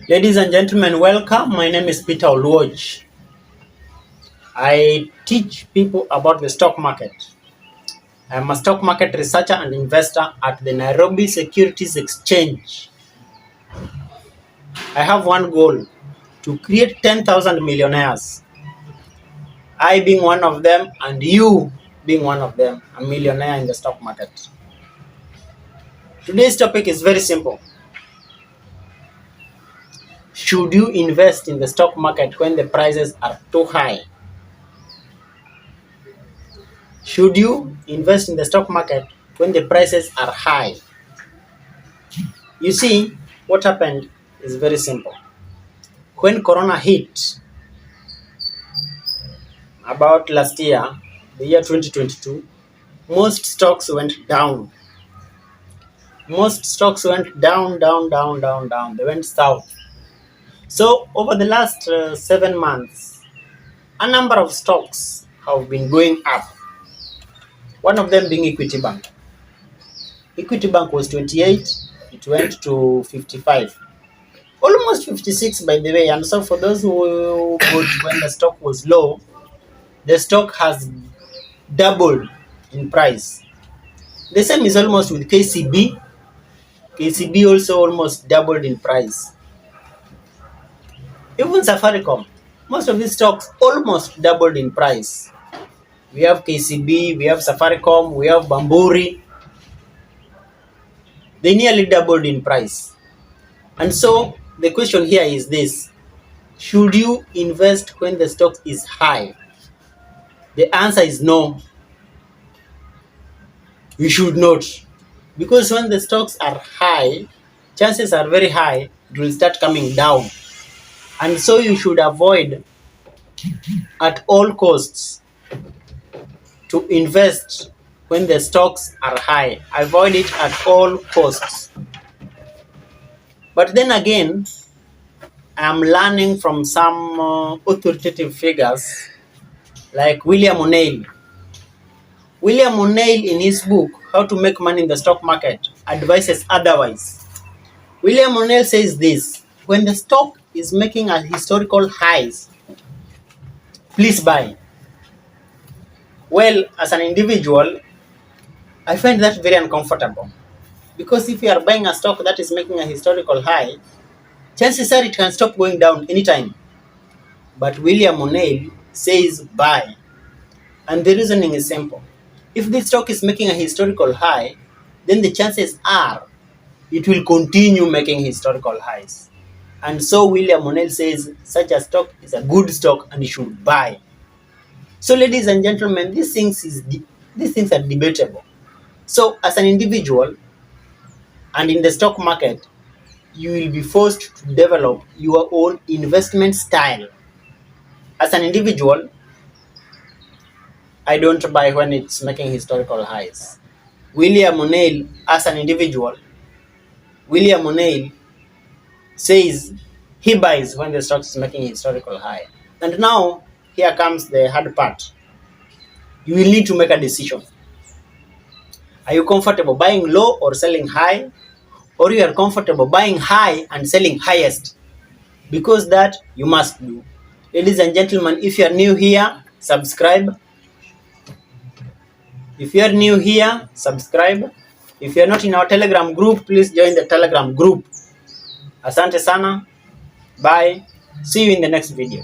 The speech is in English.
Ladies and gentlemen, welcome. My name is Peter Oluoj. I teach people about the stock market. I'm a stock market researcher and investor at the Nairobi Securities exchange. I have one goal: to create 10,000 millionaires. I being one of them and you being one of them, a millionaire in the stock market. Today's topic is very simple. Should you invest in the stock market when the prices are too high? Should you invest in the stock market when the prices are high? You see, what happened is very simple. When Corona hit about last year, the year 2022, most stocks went down. Most stocks went down. They went south. So over the last 7 months, a number of stocks have been going up. One of them being Equity Bank. Equity Bank was 28, it went to 55. Almost 56 by the way. And so for those who bought when the stock was low, the stock has doubled in price. The same is almost with KCB. KCB also almost doubled in price. Even Safaricom, most of these stocks almost doubled in price. We have KCB, we have Safaricom, we have Bamburi. They nearly doubled in price. And so the question here is this: should you invest when the stock is high? The answer is no. You should not. Because when the stocks are high, chances are very high it will start coming down. And so you should avoid at all costs to invest when the stocks are high. Avoid it at all costs. But then again, I am learning from some authoritative figures like William O'Neill. William O'Neill, in his book, How to Make Money in the Stock Market, advises otherwise. William O'Neill says this: when the stock is making a historical highs, please buy. Well, as an individual, I find that very uncomfortable. Because if you are buying a stock that is making a historical high, chances are it can stop going down anytime. But William O'Neill says buy. And the reasoning is simple. If this stock is making a historical high, then the chances are it will continue making historical highs. And so William O'Neill says such a stock is a good stock and you should buy. So ladies and gentlemen, these things are debatable. So as an individual and in the stock market, you will be forced to develop your own investment style. As an individual, I don't buy when it's making historical highs. William O'Neill, as an individual, William O'Neill says he buys when the stock is making historical high. And now, here comes the hard part. You will need to make a decision. Are you comfortable buying low or selling high? Or you are comfortable buying high and selling highest? Because that you must do. Ladies and gentlemen, if you are new here, subscribe. If you are new here, subscribe. If you are not in our Telegram group, please join the Telegram group. Asante sana. Bye. See you in the next video.